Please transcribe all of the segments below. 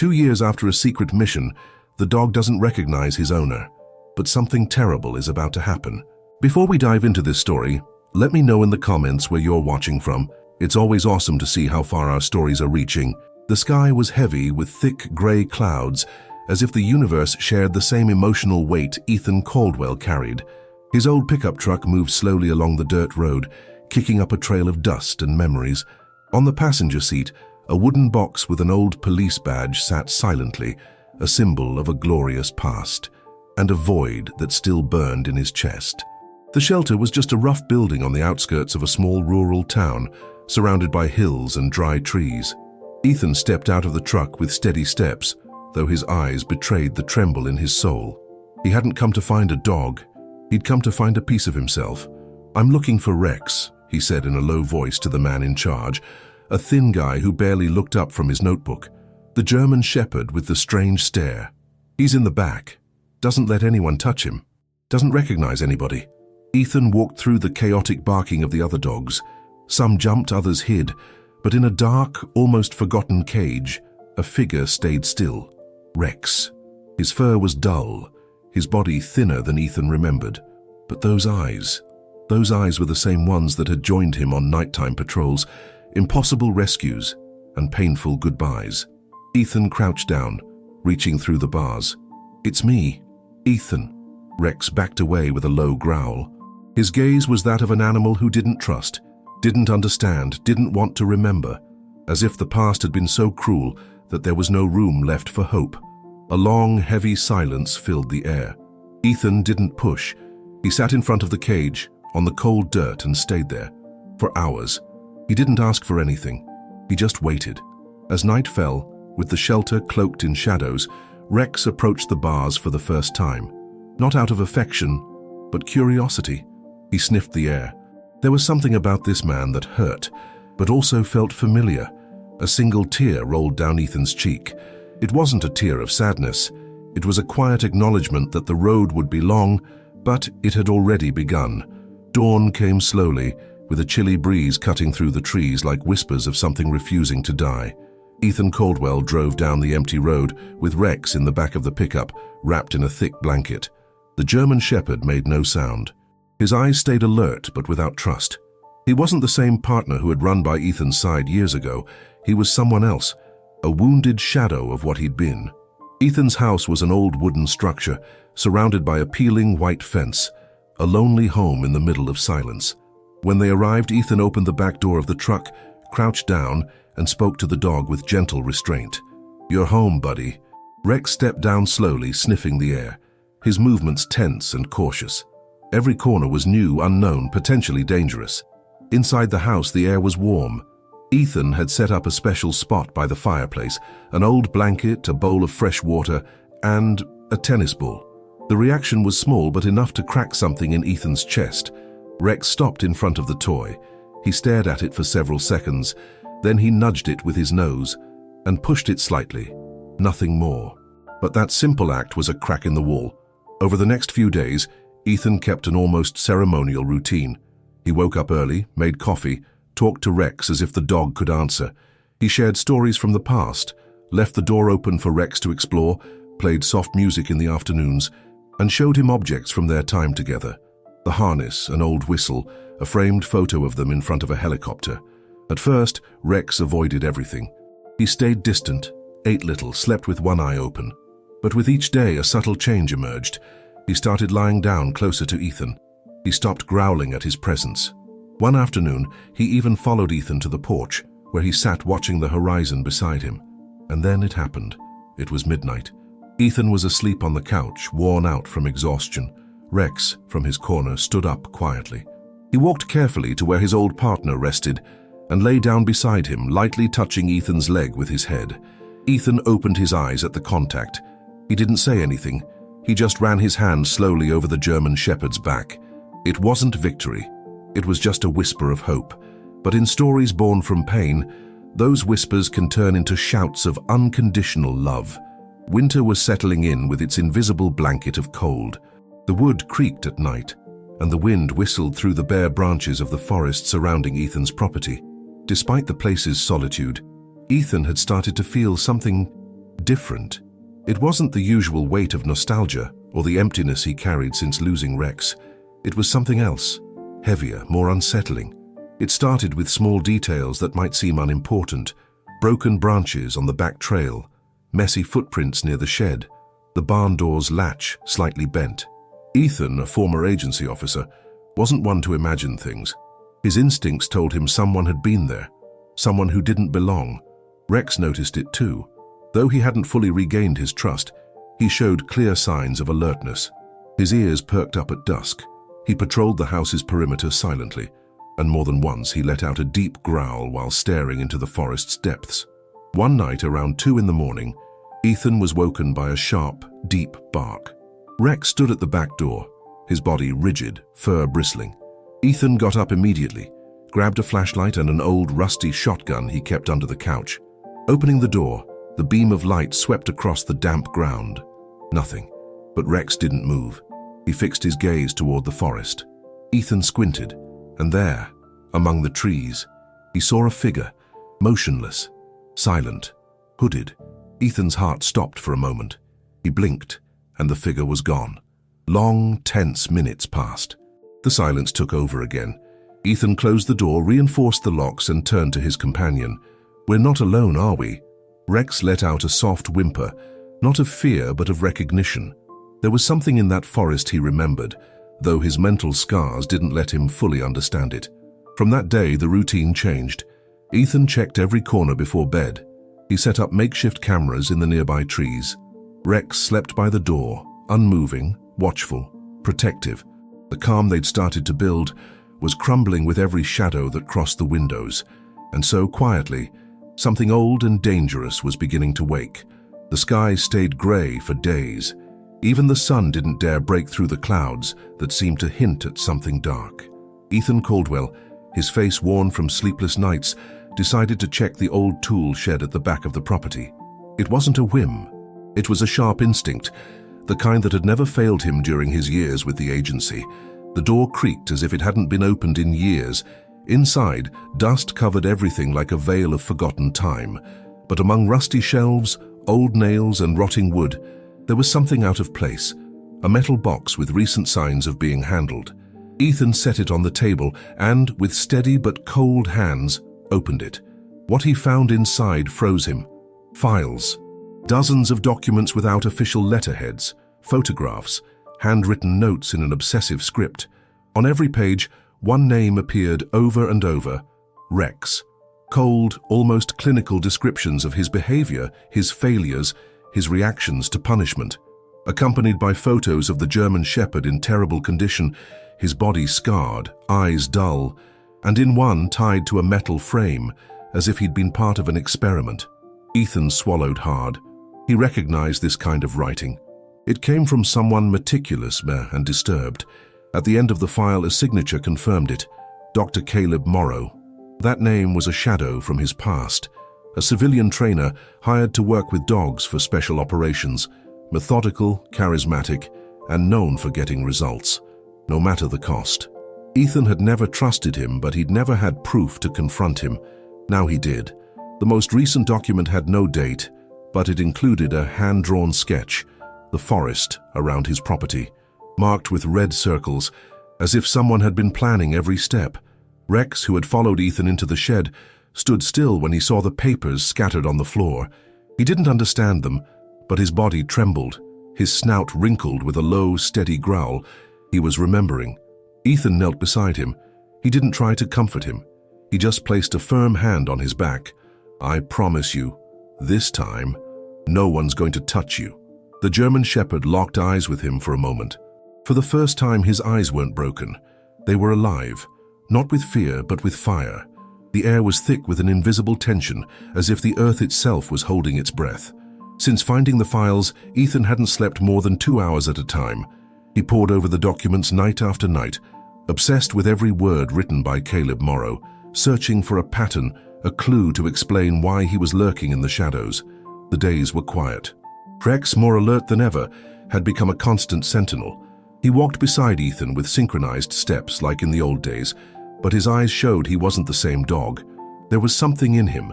2 years after a secret mission, the dog doesn't recognize his owner. But something terrible is about to happen. Before we dive into this story, let me know in the comments where you're watching from. It's always awesome to see how far our stories are reaching. The sky was heavy with thick gray clouds, as if the universe shared the same emotional weight Ethan Caldwell carried. His old pickup truck moved slowly along the dirt road, kicking up a trail of dust and memories. On the passenger seat, a wooden box with an old police badge sat silently, a symbol of a glorious past, and a void that still burned in his chest. The shelter was just a rough building on the outskirts of a small rural town, surrounded by hills and dry trees. Ethan stepped out of the truck with steady steps, though his eyes betrayed the tremble in his soul. He hadn't come to find a dog. He'd come to find a piece of himself. "I'm looking for Rex," he said in a low voice to the man in charge, a thin guy who barely looked up from his notebook. The German shepherd with the strange stare. "He's in the back. Doesn't let anyone touch him. Doesn't recognize anybody." Ethan walked through the chaotic barking of the other dogs. Some jumped, others hid, but in a dark, almost forgotten cage, a figure stayed still. Rex. His fur was dull, his body thinner than Ethan remembered. But those eyes were the same ones that had joined him on nighttime patrols, impossible rescues and painful goodbyes. Ethan crouched down, reaching through the bars. "It's me, Ethan." Rex backed away with a low growl. His gaze was that of an animal who didn't trust, didn't understand, didn't want to remember, as if the past had been so cruel that there was no room left for hope. A long, heavy silence filled the air. Ethan didn't push. He sat in front of the cage, on the cold dirt, and stayed there. For hours. He didn't ask for anything. He just waited. As night fell, with the shelter cloaked in shadows, Rex approached the bars for the first time. Not out of affection, but curiosity. He sniffed the air. There was something about this man that hurt, but also felt familiar. A single tear rolled down Ethan's cheek. It wasn't a tear of sadness. It was a quiet acknowledgement that the road would be long, but it had already begun. Dawn came slowly, with a chilly breeze cutting through the trees like whispers of something refusing to die. Ethan Caldwell drove down the empty road, with Rex in the back of the pickup, wrapped in a thick blanket. The German shepherd made no sound. His eyes stayed alert, but without trust. He wasn't the same partner who had run by Ethan's side years ago. He was someone else, a wounded shadow of what he'd been. Ethan's house was an old wooden structure, surrounded by a peeling white fence, a lonely home in the middle of silence. When they arrived, Ethan opened the back door of the truck, crouched down, and spoke to the dog with gentle restraint. "You're home, buddy." Rex stepped down slowly, sniffing the air, his movements tense and cautious. Every corner was new, unknown, potentially dangerous. Inside the house, the air was warm. Ethan had set up a special spot by the fireplace, an old blanket, a bowl of fresh water, and a tennis ball. The reaction was small, but enough to crack something in Ethan's chest. Rex stopped in front of the toy. He stared at it for several seconds. Then he nudged it with his nose and pushed it slightly. Nothing more. But that simple act was a crack in the wall. Over the next few days, Ethan kept an almost ceremonial routine. He woke up early, made coffee, talked to Rex as if the dog could answer. He shared stories from the past, left the door open for Rex to explore, played soft music in the afternoons, and showed him objects from their time together. The harness, an old whistle, a framed photo of them in front of a helicopter. At first, Rex avoided everything. He stayed distant, ate little, slept with one eye open. But with each day, a subtle change emerged. He started lying down closer to Ethan. He stopped growling at his presence. One afternoon, he even followed Ethan to the porch, where he sat watching the horizon beside him. And then it happened. It was midnight. Ethan was asleep on the couch, worn out from exhaustion. Rex, from his corner, stood up quietly. He walked carefully to where his old partner rested and lay down beside him, lightly touching Ethan's leg with his head. Ethan opened his eyes at the contact. He didn't say anything. He just ran his hand slowly over the German shepherd's back. It wasn't victory. It was just a whisper of hope. But in stories born from pain, those whispers can turn into shouts of unconditional love. Winter was settling in with its invisible blanket of cold. The wood creaked at night, and the wind whistled through the bare branches of the forest surrounding Ethan's property. Despite the place's solitude, Ethan had started to feel something different. It wasn't the usual weight of nostalgia or the emptiness he carried since losing Rex. It was something else, heavier, more unsettling. It started with small details that might seem unimportant: broken branches on the back trail, messy footprints near the shed, the barn door's latch slightly bent. Ethan, a former agency officer, wasn't one to imagine things. His instincts told him someone had been there, someone who didn't belong. Rex noticed it too. Though he hadn't fully regained his trust, he showed clear signs of alertness. His ears perked up at dusk. He patrolled the house's perimeter silently, and more than once he let out a deep growl while staring into the forest's depths. One night around 2 in the morning, Ethan was woken by a sharp, deep bark. Rex stood at the back door, his body rigid, fur bristling. Ethan got up immediately, grabbed a flashlight and an old rusty shotgun he kept under the couch. Opening the door, the beam of light swept across the damp ground. Nothing, but Rex didn't move. He fixed his gaze toward the forest. Ethan squinted, and there, among the trees, he saw a figure, motionless, silent, hooded. Ethan's heart stopped for a moment. He blinked, and the figure was gone. Long, tense minutes passed. The silence took over again. Ethan closed the door, reinforced the locks, and turned to his companion. "We're not alone, are we?" Rex let out a soft whimper, not of fear but of recognition. There was something in that forest he remembered, though his mental scars didn't let him fully understand it. From that day, the routine changed. Ethan checked every corner before bed. He set up makeshift cameras in the nearby trees. Rex slept by the door, unmoving, watchful, protective. The calm they'd started to build was crumbling with every shadow that crossed the windows, and so quietly, something old and dangerous was beginning to wake. The sky stayed gray for days. Even the sun didn't dare break through the clouds that seemed to hint at something dark. Ethan Caldwell, his face worn from sleepless nights, decided to check the old tool shed at the back of the property. It wasn't a whim. It was a sharp instinct, the kind that had never failed him during his years with the agency. The door creaked as if it hadn't been opened in years. Inside, dust covered everything like a veil of forgotten time. But among rusty shelves, old nails, and rotting wood, there was something out of place, a metal box with recent signs of being handled. Ethan set it on the table and, with steady but cold hands, opened it. What he found inside froze him. Files. Dozens of documents without official letterheads, photographs, handwritten notes in an obsessive script. On every page, one name appeared over and over: Rex. Cold, almost clinical descriptions of his behavior, his failures, his reactions to punishment, accompanied by photos of the German Shepherd in terrible condition, his body scarred, eyes dull, and in one tied to a metal frame, as if he'd been part of an experiment. Ethan swallowed hard. He recognized this kind of writing. It came from someone meticulous and disturbed. At the end of the file, a signature confirmed it: Dr. Caleb Morrow. That name was a shadow from his past. A civilian trainer hired to work with dogs for special operations, methodical, charismatic, and known for getting results, no matter the cost. Ethan had never trusted him, but he'd never had proof to confront him. Now he did. The most recent document had no date, but it included a hand-drawn sketch, the forest around his property, marked with red circles, as if someone had been planning every step. Rex, who had followed Ethan into the shed, stood still when he saw the papers scattered on the floor. He didn't understand them, but his body trembled, his snout wrinkled with a low, steady growl. He was remembering. Ethan knelt beside him. He didn't try to comfort him. He just placed a firm hand on his back. "I promise you, this time, no one's going to touch you." The German Shepherd locked eyes with him for a moment. For the first time, his eyes weren't broken. They were alive, not with fear, but with fire. The air was thick with an invisible tension, as if the earth itself was holding its breath. Since finding the files, Ethan hadn't slept more than 2 hours at a time. He pored over the documents night after night, obsessed with every word written by Caleb Morrow, searching for a pattern, a clue to explain why he was lurking in the shadows. The days were quiet. Rex, more alert than ever, had become a constant sentinel. He walked beside Ethan with synchronized steps like in the old days, but his eyes showed he wasn't the same dog. There was something in him,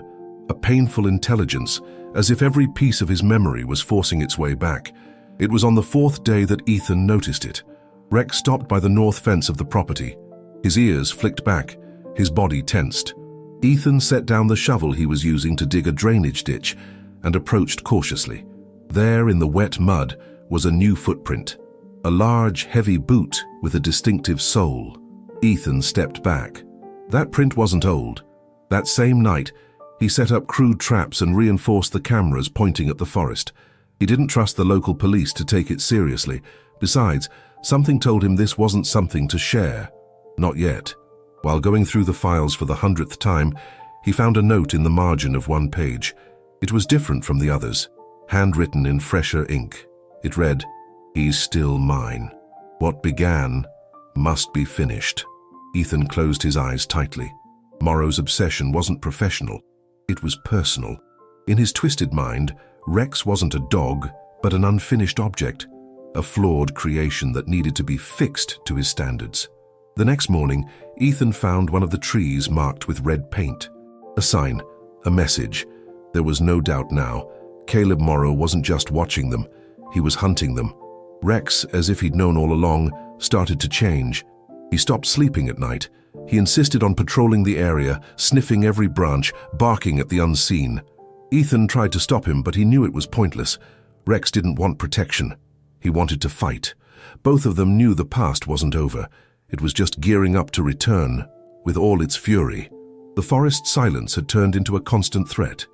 a painful intelligence, as if every piece of his memory was forcing its way back. It was on the fourth day that Ethan noticed it. Rex stopped by the north fence of the property. His ears flicked back, his body tensed. Ethan set down the shovel he was using to dig a drainage ditch and approached cautiously. There in the wet mud was a new footprint, a large, heavy boot with a distinctive sole. Ethan stepped back. That print wasn't old. That same night, he set up crude traps and reinforced the cameras pointing at the forest. He didn't trust the local police to take it seriously. Besides, something told him this wasn't something to share. Not yet. While going through the files for the 100th time, he found a note in the margin of one page. It was different from the others, handwritten in fresher ink. It read, "He's still mine. What began must be finished." Ethan closed his eyes tightly. Morrow's obsession wasn't professional. It was personal. In his twisted mind, Rex wasn't a dog, but an unfinished object, a flawed creation that needed to be fixed to his standards. The next morning, Ethan found one of the trees marked with red paint. A sign, a message. There was no doubt now. Caleb Morrow wasn't just watching them, he was hunting them. Rex, as if he'd known all along, started to change. He stopped sleeping at night. He insisted on patrolling the area, sniffing every branch, barking at the unseen. Ethan tried to stop him, but he knew it was pointless. Rex didn't want protection. He wanted to fight. Both of them knew the past wasn't over. It was just gearing up to return, with all its fury. The forest's silence had turned into a constant threat.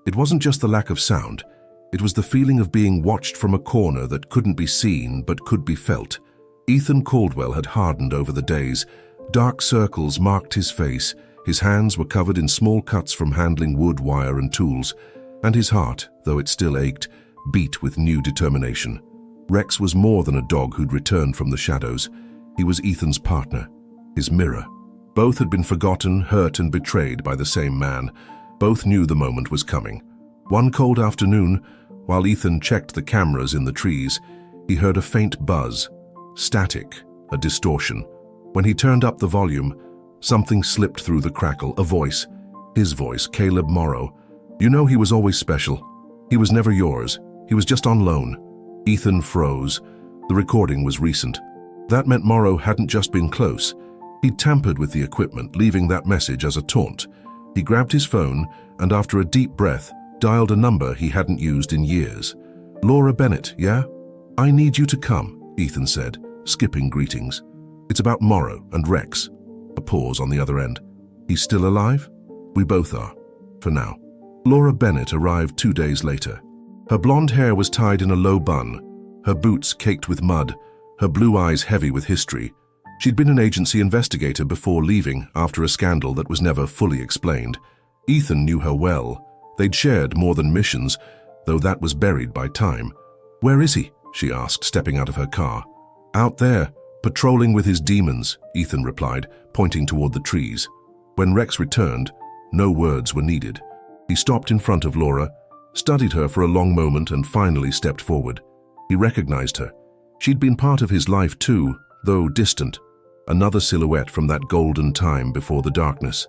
It wasn't just the lack of sound. It was the feeling of being watched from a corner that couldn't be seen but could be felt. Ethan Caldwell had hardened over the days. Dark circles marked his face. His hands were covered in small cuts from handling wood, wire, and tools. And his heart, though it still ached, beat with new determination. Rex was more than a dog who'd returned from the shadows. He was Ethan's partner, his mirror. Both had been forgotten, hurt, and betrayed by the same man. Both knew the moment was coming. One cold afternoon, while Ethan checked the cameras in the trees, he heard a faint buzz. Static, a distortion. When he turned up the volume, something slipped through the crackle, a voice. His voice, Caleb Morrow. You know he was always special. He was never yours. He was just on loan. Ethan froze. The recording was recent. That meant Morrow hadn't just been close. He'd tampered with the equipment, leaving that message as a taunt. He grabbed his phone and, after a deep breath, dialed a number he hadn't used in years. "Laura Bennett, yeah? I need you to come," Ethan said, skipping greetings. "It's about Morrow and Rex." A pause on the other end. "He's still alive?" "We both are. For now." Laura Bennett arrived 2 days later. Her blonde hair was tied in a low bun, her boots caked with mud, her blue eyes heavy with history. She'd been an agency investigator before leaving after a scandal that was never fully explained. Ethan knew her well. They'd shared more than missions, though that was buried by time. "Where is he?" she asked, stepping out of her car. "Out there, patrolling with his demons," Ethan replied, pointing toward the trees. When Rex returned, no words were needed. He stopped in front of Laura, studied her for a long moment, and finally stepped forward. He recognized her. She'd been part of his life too, though distant. Another silhouette from that golden time before the darkness.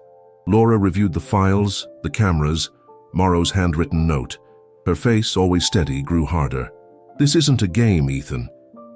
Laura reviewed the files, the cameras, Morrow's handwritten note. Her face, always steady, grew harder. "This isn't a game, Ethan.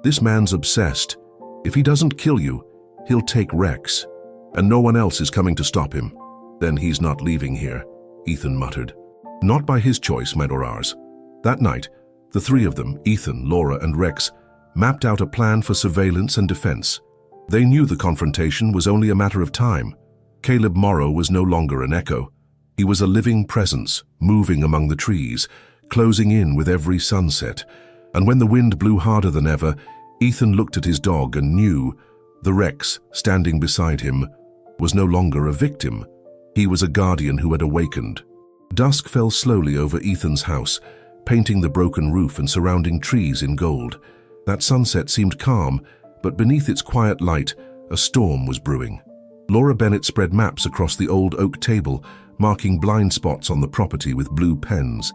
This man's obsessed. If he doesn't kill you, he'll take Rex. And no one else is coming to stop him. Then he's not leaving here," Ethan muttered. Not by his choice, meant or ours. That night, the three of them, Ethan, Laura, and Rex, mapped out a plan for surveillance and defense. They knew the confrontation was only a matter of time. Caleb Morrow was no longer an echo. He was a living presence, moving among the trees, closing in with every sunset. And when the wind blew harder than ever, Ethan looked at his dog and knew the Rex, standing beside him, was no longer a victim. He was a guardian who had awakened. Dusk fell slowly over Ethan's house, painting the broken roof and surrounding trees in gold. That sunset seemed calm, but beneath its quiet light, a storm was brewing. Laura Bennett spread maps across the old oak table, marking blind spots on the property with blue pens.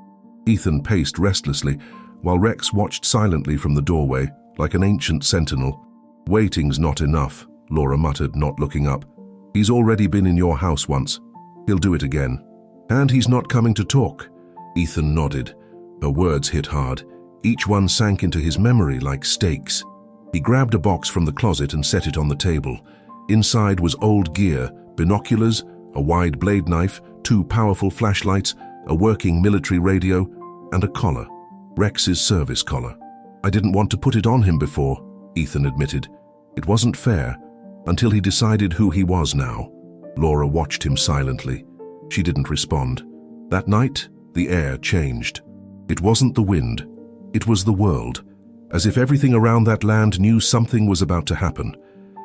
Ethan paced restlessly, while Rex watched silently from the doorway, like an ancient sentinel. "Waiting's not enough," Laura muttered, not looking up. "He's already been in your house once. He'll do it again. "And he's not coming to talk." Ethan nodded. Her words hit hard. Each one sank into his memory like stakes. He grabbed a box from the closet and set it on the table. Inside was old gear, binoculars, a wide blade knife, 2 powerful flashlights, a working military radio, and a collar. Rex's service collar. "I didn't want to put it on him before," Ethan admitted. "It wasn't fair, until he decided who he was now." Laura watched him silently. She didn't respond. That night, the air changed. It wasn't the wind. It was the world, as if everything around that land knew something was about to happen.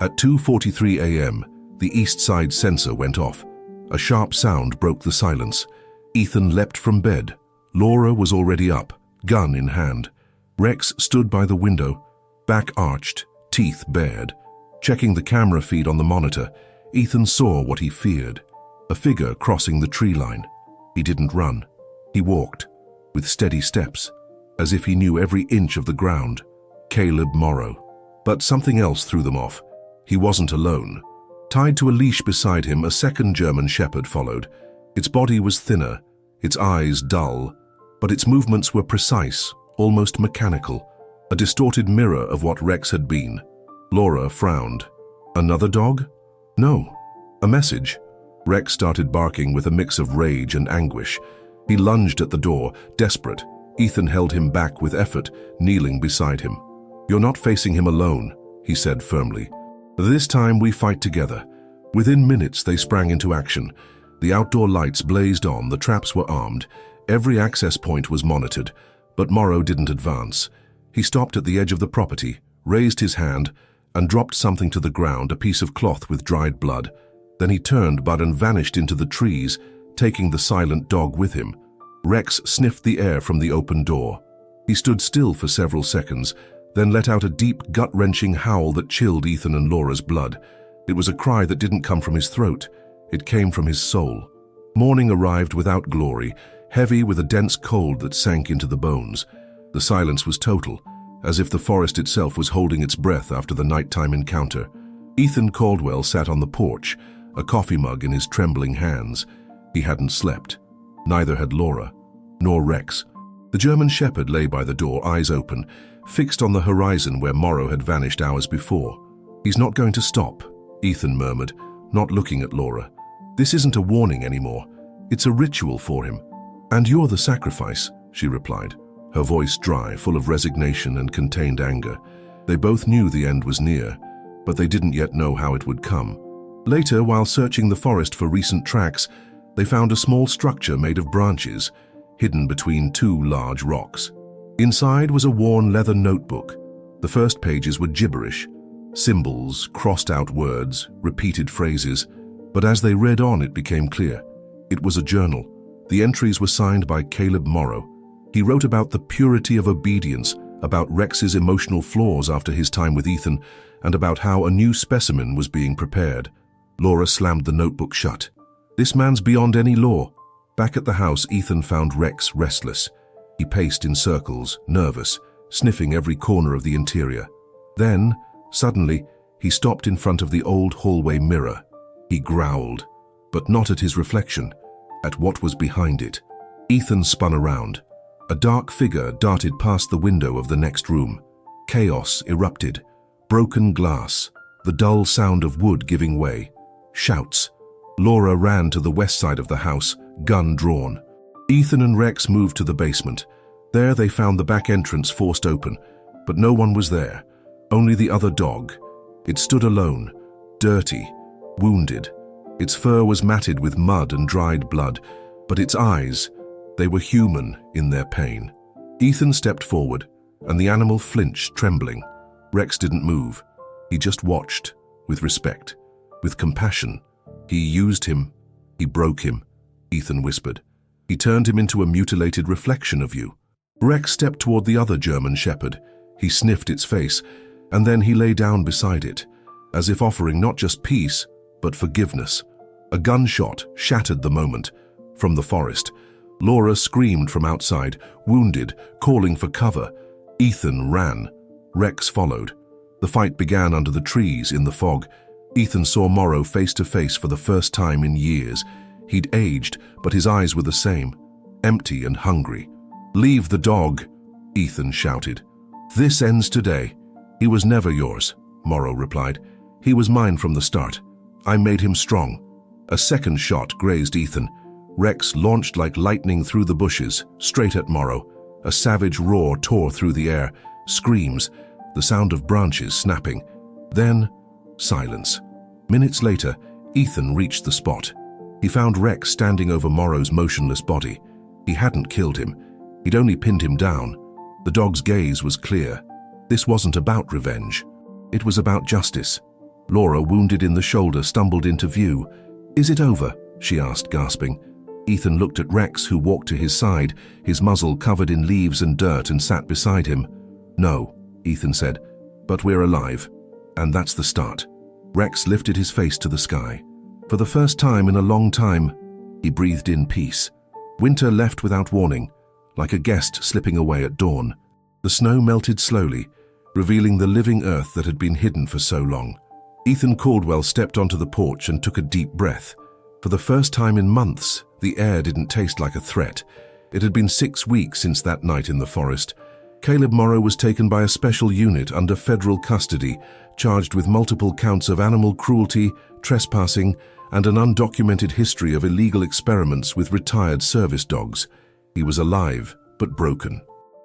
At 2:43 a.m., the east side sensor went off. A sharp sound broke the silence. Ethan leapt from bed. Laura was already up, gun in hand. Rex stood by the window, back arched, teeth bared. Checking the camera feed on the monitor, Ethan saw what he feared. A figure crossing the tree line. He didn't run. He walked, with steady steps, as if he knew every inch of the ground. Caleb Morrow. But something else threw them off. He wasn't alone. Tied to a leash beside him, a second German shepherd followed. Its body was thinner, its eyes dull, but its movements were precise, almost mechanical, a distorted mirror of what Rex had been. Laura frowned. Another dog? No. A message. Rex started barking with a mix of rage and anguish. He lunged at the door, desperate. Ethan held him back with effort, kneeling beside him. "You're not facing him alone," he said firmly. "This time we fight together." Within minutes they sprang into action. The outdoor lights blazed on, the traps were armed. Every access point was monitored, but Morrow didn't advance. He stopped at the edge of the property, raised his hand, and dropped something to the ground, a piece of cloth with dried blood. Then he turned Bud and vanished into the trees, taking the silent dog with him. Rex sniffed the air from the open door. He stood still for several seconds, then let out a deep, gut-wrenching howl that chilled Ethan and Laura's blood. It was a cry that didn't come from his throat. It came from his soul. Morning arrived without glory, heavy with a dense cold that sank into the bones. The silence was total, as if the forest itself was holding its breath after the nighttime encounter. Ethan Caldwell sat on the porch, a coffee mug in his trembling hands. He hadn't slept. Neither had Laura, nor Rex. The German shepherd lay by the door, eyes open, fixed on the horizon where Morrow had vanished hours before. "He's not going to stop," Ethan murmured, not looking at Laura. "This isn't a warning anymore. It's a ritual for him." "And you're the sacrifice," she replied, her voice dry, full of resignation and contained anger. They both knew the end was near, but they didn't yet know how it would come. Later, while searching the forest for recent tracks, they found a small structure made of branches, hidden between 2 large rocks. Inside was a worn leather notebook. The first pages were gibberish, symbols, crossed-out words, repeated phrases, but as they read on it became clear. It was a journal. The entries were signed by Caleb Morrow. He wrote about the purity of obedience, about Rex's emotional flaws after his time with Ethan, and about how a new specimen was being prepared. Laura slammed the notebook shut. "This man's beyond any law." Back at the house, Ethan found Rex restless. He paced in circles, nervous, sniffing every corner of the interior. Then, suddenly, he stopped in front of the old hallway mirror. He growled, but not at his reflection, at what was behind it. Ethan spun around. A dark figure darted past the window of the next room. Chaos erupted. Broken glass, the dull sound of wood giving way. Shouts. Laura ran to the west side of the house, gun drawn. Ethan and Rex moved to the basement. There they found the back entrance forced open, but no one was there. Only the other dog. It stood alone, dirty, wounded. Its fur was matted with mud and dried blood, but its eyes, they were human in their pain. Ethan stepped forward, and the animal flinched, trembling. Rex didn't move. He just watched, with respect, with compassion. "He used him. He broke him," Ethan whispered. "He turned him into a mutilated reflection of you." Rex stepped toward the other German shepherd. He sniffed its face, and then he lay down beside it, as if offering not just peace, but forgiveness. A gunshot shattered the moment. From the forest, Laura screamed from outside, wounded, calling for cover. Ethan ran. Rex followed. The fight began under the trees in the fog. Ethan saw Morrow face to face for the first time in years. He'd aged, but his eyes were the same, empty and hungry. "Leave the dog," Ethan shouted. "This ends today." "He was never yours," Morrow replied. "He was mine from the start. I made him strong." A second shot grazed Ethan. Rex launched like lightning through the bushes, straight at Morrow. A savage roar tore through the air, screams, the sound of branches snapping. Then, silence. Minutes later, Ethan reached the spot. He found Rex standing over Morrow's motionless body. He hadn't killed him. He'd only pinned him down. The dog's gaze was clear. This wasn't about revenge. It was about justice. Laura, wounded in the shoulder, stumbled into view. "Is it over?" she asked, gasping. Ethan looked at Rex, who walked to his side, his muzzle covered in leaves and dirt, and sat beside him. "No," Ethan said, "but we're alive. And that's the start." Rex lifted his face to the sky. For the first time in a long time, he breathed in peace. Winter left without warning, like a guest slipping away at dawn. The snow melted slowly, revealing the living earth that had been hidden for so long. Ethan Caldwell stepped onto the porch and took a deep breath. For the first time in months, the air didn't taste like a threat. It had been 6 weeks since that night in the forest. Caleb Morrow was taken by a special unit under federal custody, charged with multiple counts of animal cruelty, trespassing, and an undocumented history of illegal experiments with retired service dogs. He was alive, but broken.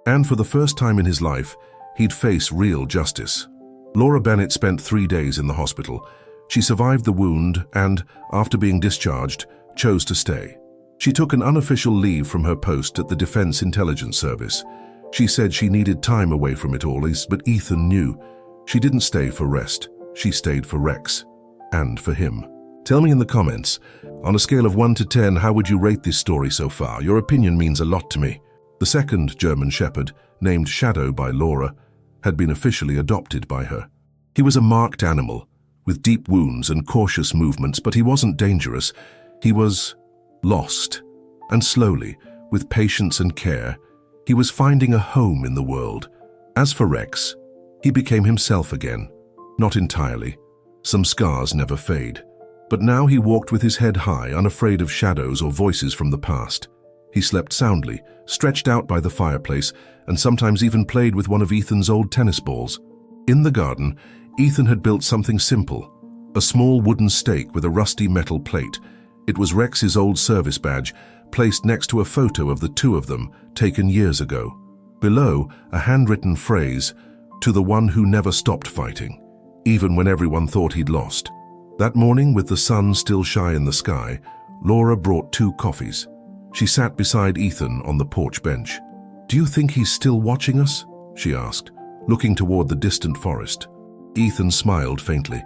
And for the first time in his life, he'd face real justice. Laura Bennett spent 3 days in the hospital. She survived the wound and, after being discharged, chose to stay. She took an unofficial leave from her post at the Defense Intelligence Service. She said she needed time away from it all, but Ethan knew. She didn't stay for rest. She stayed for Rex. And for him. Tell me in the comments, on a scale of 1 to 10, how would you rate this story so far? Your opinion means a lot to me. The second German Shepherd, named Shadow by Laura, had been officially adopted by her. He was a marked animal, with deep wounds and cautious movements, but he wasn't dangerous. He was lost. And slowly, with patience and care, he was finding a home in the world. As for Rex, he became himself again. Not entirely. Some scars never fade. But now he walked with his head high, unafraid of shadows or voices from the past. He slept soundly, stretched out by the fireplace, and sometimes even played with one of Ethan's old tennis balls. In the garden, Ethan had built something simple, a small wooden stake with a rusty metal plate. It was Rex's old service badge, placed next to a photo of the two of them, taken years ago. Below, a handwritten phrase, "To the one who never stopped fighting, even when everyone thought he'd lost." That morning, with the sun still shy in the sky, Laura brought 2 coffees. She sat beside Ethan on the porch bench. "Do you think he's still watching us?" she asked, looking toward the distant forest. Ethan smiled faintly.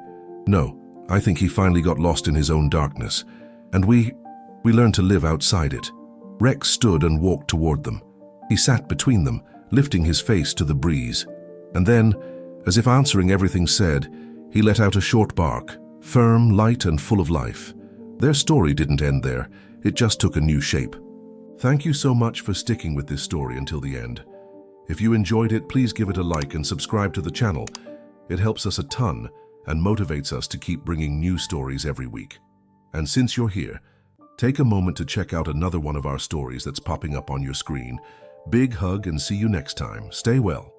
"No, I think he finally got lost in his own darkness, and we learned to live outside it." Rex stood and walked toward them. He sat between them, lifting his face to the breeze. And then, as if answering everything said, he let out a short bark, firm, light, and full of life. Their story didn't end there. It just took a new shape. Thank you so much for sticking with this story until the end. If you enjoyed it, please give it a like and subscribe to the channel. It helps us a ton and motivates us to keep bringing new stories every week. And since you're here, take a moment to check out another one of our stories that's popping up on your screen. Big hug and see you next time. Stay well.